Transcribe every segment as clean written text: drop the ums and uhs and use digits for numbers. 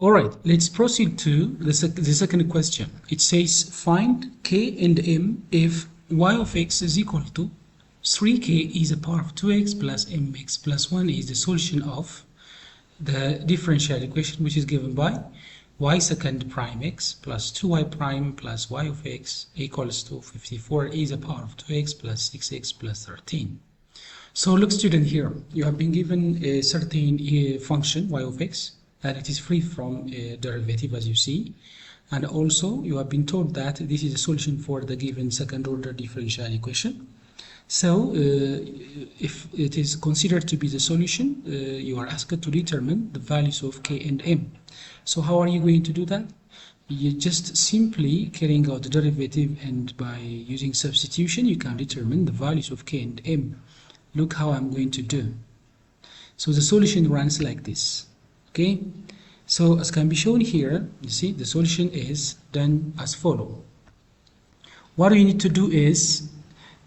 Alright, let's proceed to the second question. It says find k and m if y of x is equal to 3k is a power of 2x plus mx plus 1 is the solution of the differential equation, which is given by y second prime x plus 2y prime plus y of x equals to 54 is a power of 2x plus 6x plus 13. So look, student, here you have been given a certain function y of x, and it is free from derivative, as you see, and also you have been told that this is a solution for the given second order differential equation. So if it is considered to be the solution, you are asked to determine the values of k and m. So how are you going to do that? You just simply carrying out the derivative, and by using substitution you can determine the values of k and m. Look how I'm going to do. So the solution runs like this. Okay, so as can be shown here, you see the solution is done as follow. What you need to do is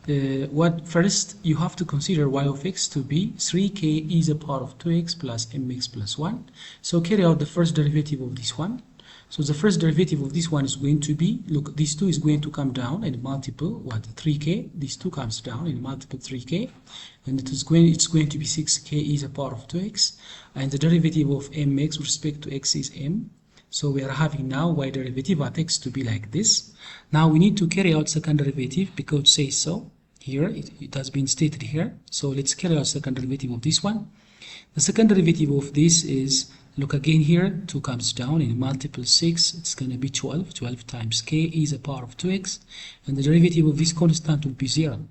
first you have to consider y of x to be 3k is a power of 2x plus mx plus 1. So carry out the first derivative of this one. So the first derivative of this one is going to be, look, this 2 is going to come down and multiple what, 3k. This 2 comes down and multiple 3k, and it's going to be 6k is a power of 2x, and the derivative of mx with respect to x is m. So we are having now y derivative at x to be like this. Now we need to carry out second derivative because it says so. Here it has been stated here. So let's carry out second derivative of this one. The second derivative of this is, look again here, 2 comes down and multiple 6, it's going to be 12. 12 times k is a power of 2x, and the derivative of this constant will be 0.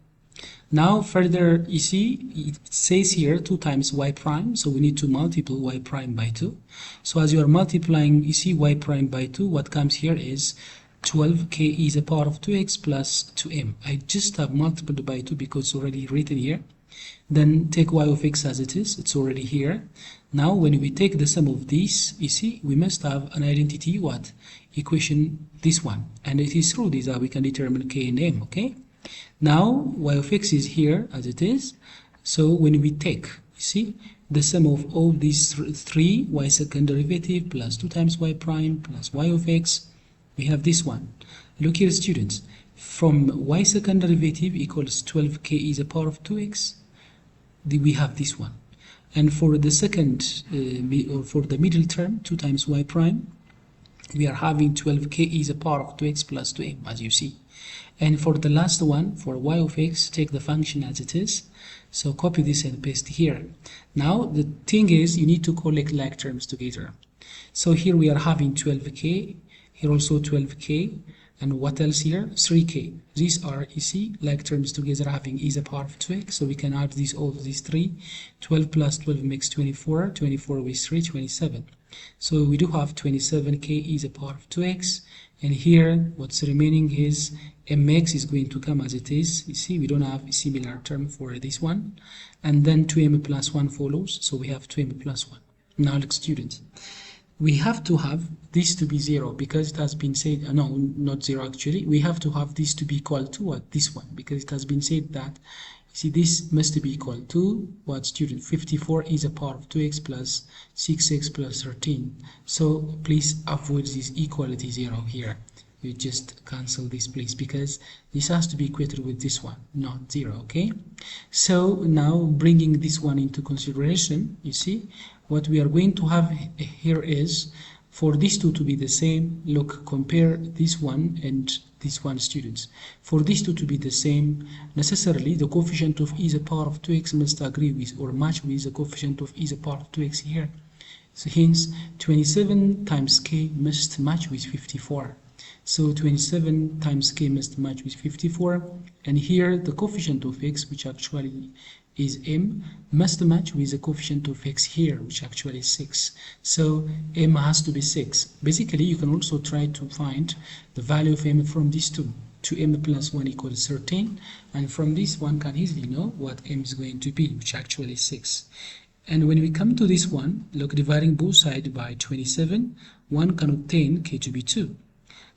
Now further, you see, it says here 2 times y prime, so we need to multiply y prime by 2. So as you are multiplying, you see y prime by 2, what comes here is 12k is a power of 2x plus 2m. I just have multiplied by 2 because it's already written here. Then take y of x as it is, it's already here. Now when we take the sum of these, you see, we must have an identity, what? Equation, this one. And it is through this that we can determine k and m, okay? Now y of x is here as it is. So when we take, you see, the sum of all these three, y second derivative plus 2 times y prime plus y of x, we have this one. Look here, students, from y second derivative equals 12k is a power of 2x, we have this one. And for the second, or for the middle term, 2 times y prime, we are having 12k is a power of 2x plus 2m, as you see. And for the last one, for y of x, take the function as it is. So copy this and paste here. Now the thing is, you need to collect like terms together. So here we are having 12k, here also 12k, and what else here? 3k. These are, you see, like terms together having is a power of 2x, so we can add these all these three. 12 plus 12 makes 24, 24 with 3, 27. So we do have 27k is a power of 2x, and here what's remaining is mx is going to come as it is. You see, we don't have a similar term for this one, and then 2m plus 1 follows, so we have 2m plus 1. Now look, students, we have to have this to be 0 because it has been said, no, not 0 actually, we have to have this to be equal to what? This one, because it has been said that, see, this must be equal to what, student? 54 is a power of 2x plus 6x plus 13. So please avoid this equality 0 here. You just cancel this, please, because this has to be equated with this one, not 0, okay? So now bringing this one into consideration, you see, what we are going to have here is, for these two to be the same, look, compare this one and this one, students. For these two to be the same, necessarily the coefficient of e to the power of 2x must agree with or match with the coefficient of e to the power of 2x here. So hence, 27 times k must match with 54. So 27 times k must match with 54, and here the coefficient of x, which actually is m, must match with the coefficient of x here, which actually is 6. So m has to be 6. Basically, you can also try to find the value of m from these two. 2m plus 1 equals 13, and from this one can easily know what m is going to be, which actually is 6. And when we come to this one, look, dividing both sides by 27, one can obtain k to be 2.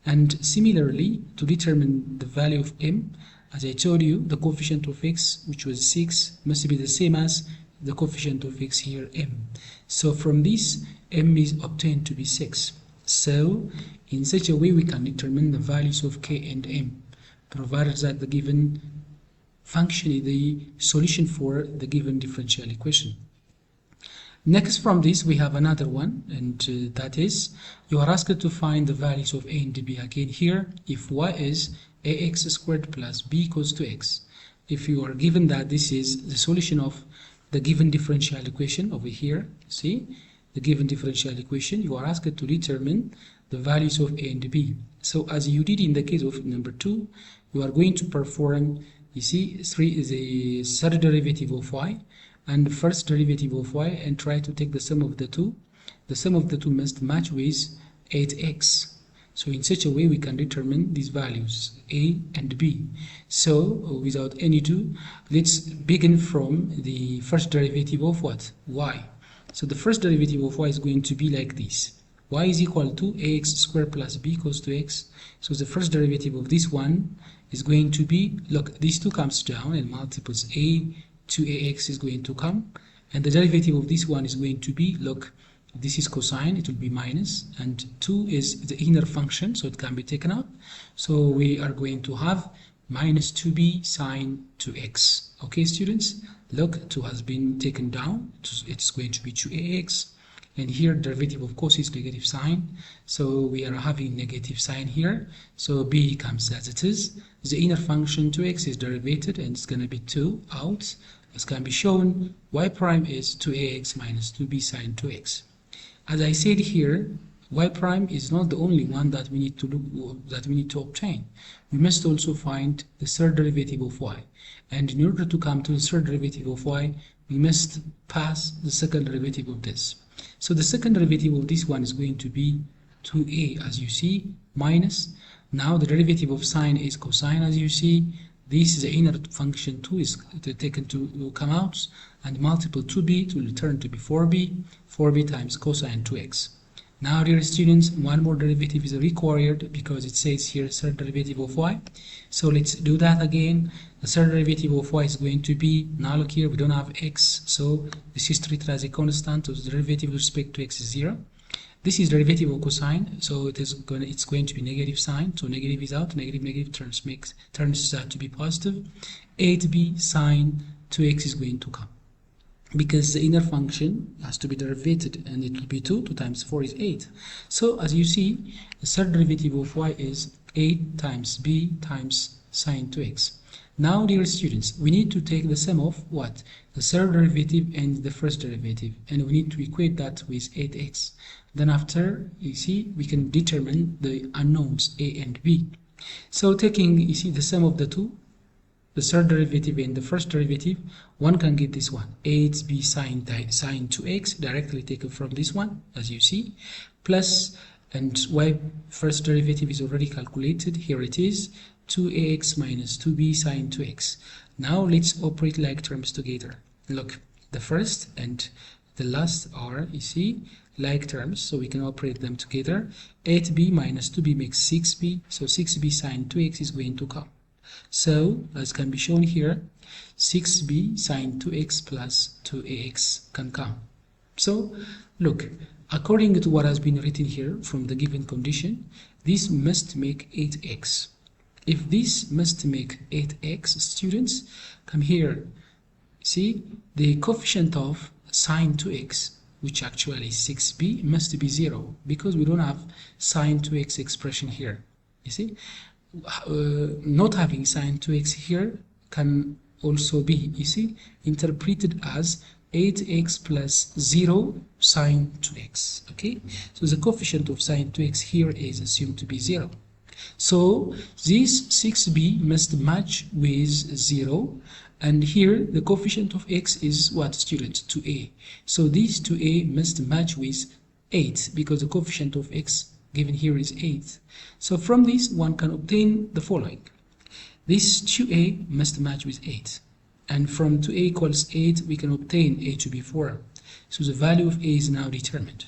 And similarly, to determine the value of m, as I told you, the coefficient of x, which was 6, must be the same as the coefficient of x here m. So from this, m is obtained to be 6. So in such a way we can determine the values of k and m, provided that the given function is the solution for the given differential equation. Next from this we have another one, and that is you are asked to find the values of a and b again here if y is ax squared plus b equals to x. If you are given that this is the solution of the given differential equation over here, see the given differential equation, you are asked to determine the values of a and b. So as you did in the case of number 2, you are going to perform, you see, the third derivative of y and the first derivative of y and try to take the sum of the two. The sum of the two must match with 8x. So in such a way we can determine these values a and b. So without any ado, let's begin from the first derivative of what? Y. So the first derivative of y is going to be like this. Y is equal to ax squared plus b equals to x. So the first derivative of this one is going to be, look, these two comes down and multiples a to ax is going to come, and the derivative of this one is going to be, look, this is cosine, it will be minus, and 2 is the inner function, so it can be taken out. So we are going to have minus 2b sine 2x. Okay, students, look, 2 has been taken down, it's going to be 2ax, and here derivative of course is negative sign, so we are having negative sign here, so b comes as it is. The inner function 2x is derivated and it's going to be 2 out. As can be shown, y prime is 2ax minus 2b sine 2x. As I said here, y prime is not the only one that we need to obtain. We must also find the third derivative of y, and in order to come to the third derivative of y, we must pass the second derivative of this. So the second derivative of this one is going to be 2a, as you see, minus, now the derivative of sine is cosine, as you see. This is the inner function 2 is taken to come out, and multiple 2b to return to be 4b times cosine 2x. Now dear students, one more derivative is required because it says here third derivative of y. So let's do that again. The third derivative of y is going to be, now look here, we don't have x, so this is treated as a constant, so the derivative with respect to x is 0. This is derivative of cosine, so it's going to be negative sign, so negative is out, negative turns that to be positive. 8b sine 2x is going to come, because the inner function has to be derivated, and it will be 2 times 4 is 8. So as you see, the third derivative of y is 8 times b times sine 2x. Now dear students, we need to take the sum of what? The third derivative and the first derivative, and we need to equate that with 8x. Then after, you see, we can determine the unknowns a and b. So taking, you see, the sum of the two, the third derivative and the first derivative, one can get this one, 8b sine 2x, directly taken from this one, as you see, plus, and y first derivative is already calculated, here it is, 2ax minus 2b sine 2x. Now let's operate like terms together. Look, the first and the last are, you see, like terms, so we can operate them together. 8b minus 2b makes 6b, so 6b sine 2x is going to come. So, as can be shown here, 6b sine 2x plus 2ax can come. So, look, according to what has been written here from the given condition, this must make 8x. If this must make 8x, students, come here. See, the coefficient of sine 2x, which actually is 6b, must be 0, because we don't have sine 2x expression here. You see, not having sine 2x here can also be, you see, interpreted as 8x plus 0 sine 2x. Okay, so the coefficient of sine 2x here is assumed to be 0. So this 6b must match with 0, and here the coefficient of x is what, students? 2a. So this 2a must match with 8, because the coefficient of x given here is 8. So from this one can obtain the following. This 2a must match with 8, and from 2a equals 8 we can obtain a to be 4. So the value of a is now determined.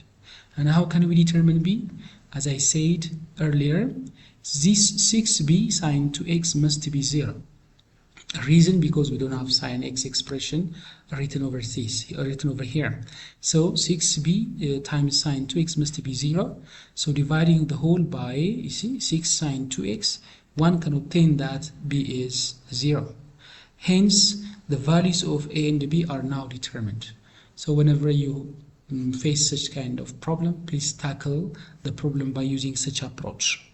And how can we determine b? As I said earlier, this 6b sine 2x must be 0. Reason because we don't have sine x expression written over here. So 6b times sine 2x must be 0. So dividing the whole by, you see, 6 sine 2x, one can obtain that b is 0. Hence, the values of a and b are now determined. So whenever you face such kind of problem, please tackle the problem by using such approach.